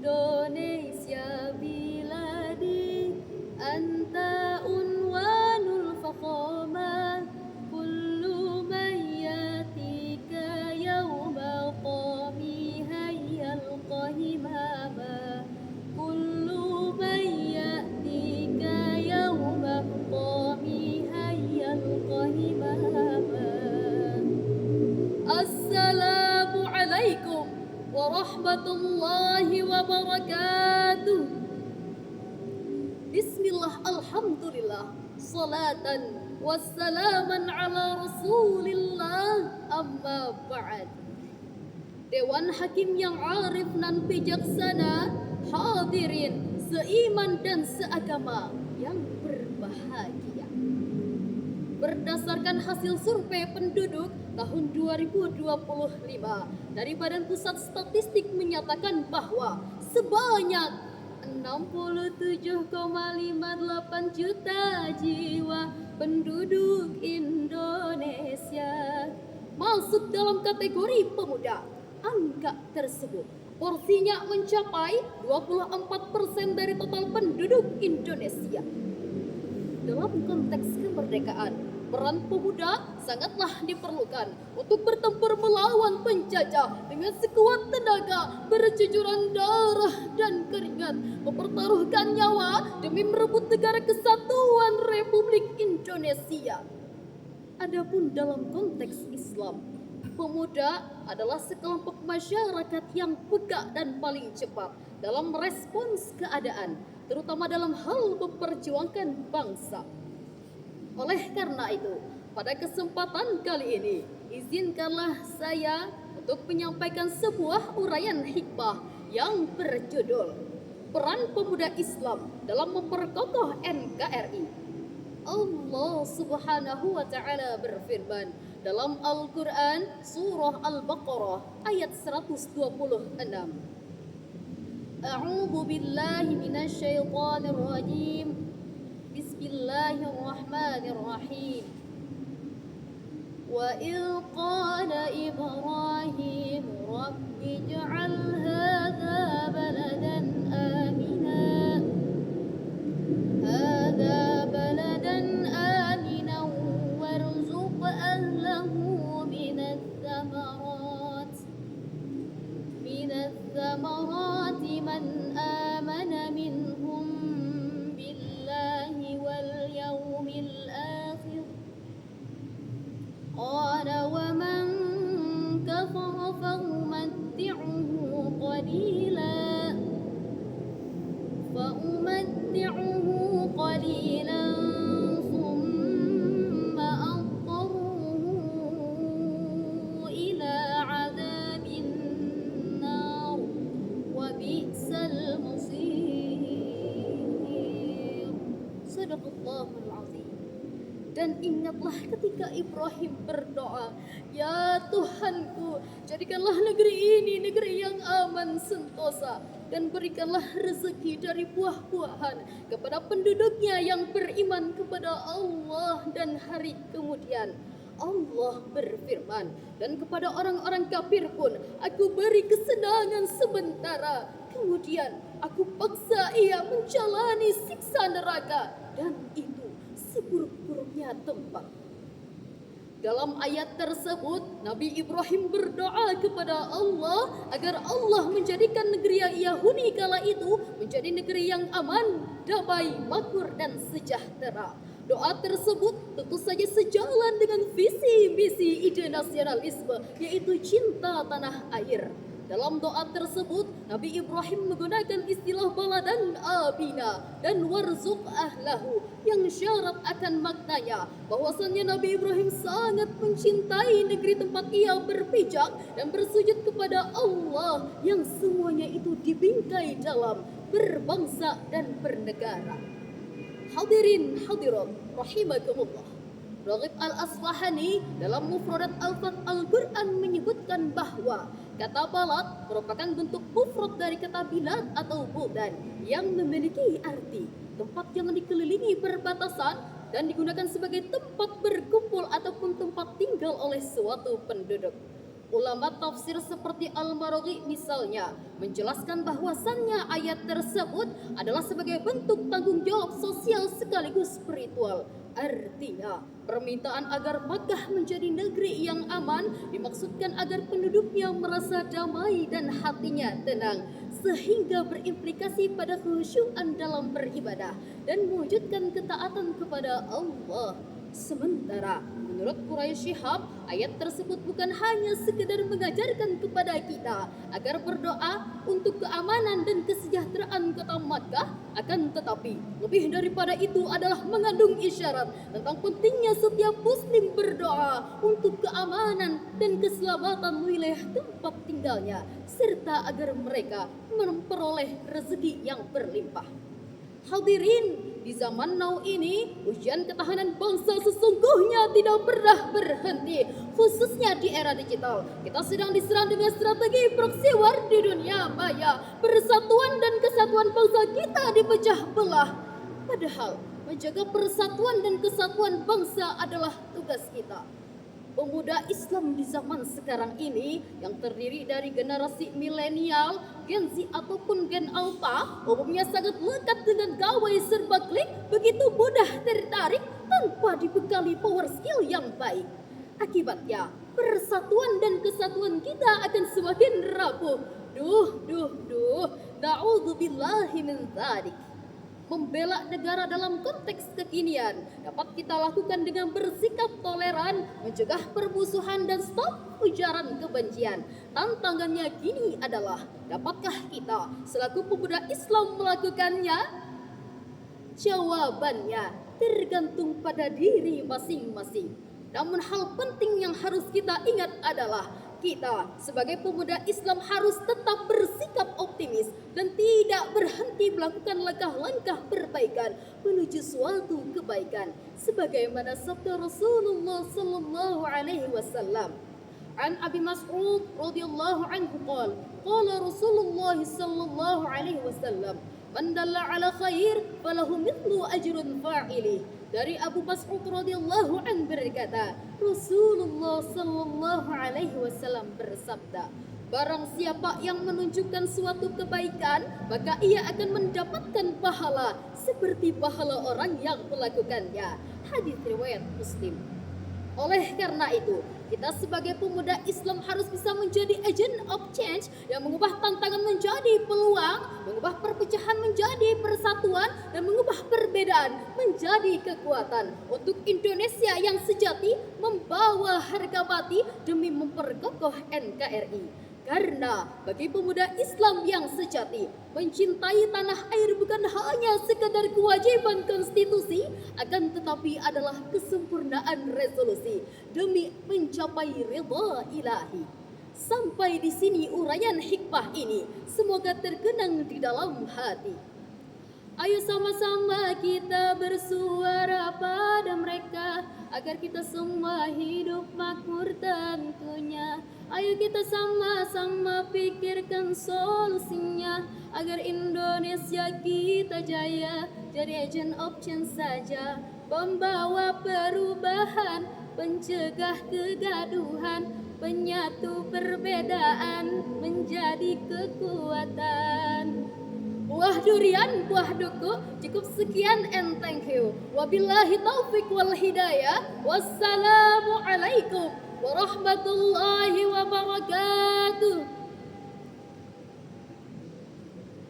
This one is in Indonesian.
Indonesia biladi anta unwanul faqama kullu man yatika yawma qami hayyal qahimama kullu man yatika yawma qami hayyal qahimama. Assalamualaikum warahmatullahi wabarakatuh. Bismillah, alhamdulillah, salatan wassalaman ala rasulillah, amma ba'd. Dewan Hakim yang arif nan bijaksana, hadirin seiman dan seagama yang berbahagia. Berdasarkan hasil survei penduduk tahun 2025 dari Badan Pusat Statistik menyatakan bahwa sebanyak 67,58 juta jiwa penduduk Indonesia masuk dalam kategori pemuda. Angka tersebut porsinya mencapai 24% dari total penduduk Indonesia. Dalam konteks kemerdekaan, peran pemuda sangatlah diperlukan untuk bertempur melawan penjajah dengan sekuat tenaga, bercucuran darah dan keringat, mempertaruhkan nyawa demi merebut negara kesatuan Republik Indonesia. Adapun dalam konteks Islam, pemuda adalah sekelompok masyarakat yang peka dan paling cepat dalam merespons keadaan, terutama dalam hal memperjuangkan bangsa. Oleh karena itu, pada kesempatan kali ini, izinkanlah saya untuk menyampaikan sebuah uraian hikmah yang berjudul Peran Pemuda Islam dalam Memperkokoh NKRI. Allah Subhanahu wa Ta'ala berfirman dalam Al-Quran Surah Al-Baqarah ayat 126. A'udzu billahi minasy syaithanir rajim. Bismillahirrahmanirrahim. Wa idh qala Ibrahim rabbi ij'al hadza baladan amina warzuq ahlahu minadh thamarati man amana minhum billahi wal yawmil akhir qala wa man kafara fa'umatti'uhu qalilan thumma adtarruhu ila 'adzabin nar wa bi'sal masir. Sadaqallahul azim. Dan ingatlah ketika Ibrahim berdoa, ya Tuhanku, jadikanlah negeri ini negeri yang aman sentosa, dan berikanlah rezeki dari buah-buahan kepada penduduknya yang beriman kepada Allah dan hari kemudian. Allah berfirman, dan kepada orang-orang kafir pun aku beri kesenangan sementara, kemudian aku paksa ia menjalani siksa neraka, dan itu seburuk-buruknya tempat. Dalam ayat tersebut, Nabi Ibrahim berdoa kepada Allah agar Allah menjadikan negeri yang ia huni kala itu menjadi negeri yang aman, damai, makmur, dan sejahtera. Doa tersebut tentu saja sejalan dengan visi misi ide nasionalisme, yaitu cinta tanah air. Dalam doa tersebut, Nabi Ibrahim menggunakan istilah baladan abina dan warzuq ahlahu, yang syarat akan maknanya bahwasannya Nabi Ibrahim sangat mencintai negeri tempat ia berpijak dan bersujud kepada Allah yang semuanya itu dibingkai dalam berbangsa dan bernegara. Hadirin hadirat rahimakumullah. Raghib Al-Asfahani dalam Mufradat Al-Quran menyebutkan bahwa kata balad merupakan bentuk mufrad dari kata bilad atau buldan yang memiliki arti tempat yang dikelilingi perbatasan dan digunakan sebagai tempat berkumpul ataupun tempat tinggal oleh suatu penduduk. Ulama tafsir seperti Al-Maraghi misalnya menjelaskan bahwasannya ayat tersebut adalah sebagai bentuk tanggung jawab sosial sekaligus spiritual. Artinya, permintaan agar Makkah menjadi negeri yang aman dimaksudkan agar penduduknya merasa damai dan hatinya tenang, sehingga berimplikasi pada khusyuan dalam beribadah dan mewujudkan ketaatan kepada Allah. Sementara menurut Quraisy Shihab, ayat tersebut bukan hanya sekedar mengajarkan kepada kita agar berdoa untuk keamanan dan kesejahteraan kota Makkah, akan tetapi lebih daripada itu adalah mengandung isyarat tentang pentingnya setiap muslim berdoa untuk keamanan dan keselamatan wilayah tempat tinggalnya, serta agar mereka memperoleh rezeki yang berlimpah. Hadirin, di zaman now ini, ujian ketahanan bangsa sesungguhnya tidak pernah berhenti, khususnya di era digital. Kita sedang diserang dengan strategi proxy war di dunia maya. Persatuan dan kesatuan bangsa kita dipecah belah. Padahal, menjaga persatuan dan kesatuan bangsa adalah tugas kita. Pemuda Islam di zaman sekarang ini yang terdiri dari generasi milenial, Gen Z ataupun Gen Alpha umumnya sangat lekat dengan gawai serba klik, begitu mudah tertarik tanpa dibekali power skill yang baik. Akibatnya, persatuan dan kesatuan kita akan semakin rapuh. Na'udzubillahi min dzalik. Membela negara dalam konteks kekinian dapat kita lakukan dengan bersikap toleran, mencegah permusuhan dan stop ujaran kebencian. Tantangannya kini adalah, dapatkah kita selaku pemuda Islam melakukannya? Jawabannya tergantung pada diri masing-masing. Namun hal penting yang harus kita ingat adalah kita sebagai pemuda Islam harus tetap bersikap optimis dan tidak berhenti melakukan langkah-langkah perbaikan menuju suatu kebaikan, sebagaimana sabda Rasulullah sallallahu alaihi wasallam. An Abi Mas'ud radhiyallahu anhu qala Rasulullah sallallahu alaihi wasallam, man dalla ala khair falahu mithlu ajrun fa'ilih. Dari Abu Mas'ud radhiyallahu an berkata, Rasulullah sallallahu alaihi wasallam bersabda, barang siapa yang menunjukkan suatu kebaikan, maka ia akan mendapatkan pahala seperti pahala orang yang melakukannya. Hadis riwayat Muslim. Oleh karena itu, kita sebagai pemuda Islam harus bisa menjadi agent of change yang mengubah tantangan menjadi peluang, mengubah perpecahan menjadi persatuan, dan mengubah perbedaan menjadi kekuatan untuk Indonesia yang sejati membawa harga mati demi memperkokoh NKRI. Karena bagi pemuda Islam yang sejati, mencintai tanah air bukan hanya sekadar kewajiban konstitusi, akan tetapi adalah kesempurnaan resolusi demi mencapai ridha ilahi. Sampai di sini uraian hikmah ini, semoga terkenang di dalam hati. Ayo sama-sama kita bersuara pada mereka agar kita semua hidup makmur tentunya. Ayo kita sama-sama pikirkan solusinya agar Indonesia kita jaya, jadi agent of change saja, membawa perubahan, pencegah kegaduhan, penyatu perbedaan menjadi kekuatan. Buah durian, buah duku. Cukup sekian and thank you. Wabillahi taufiq wal hidayah. Wassalamualaikum warahmatullahi wabarakatuh.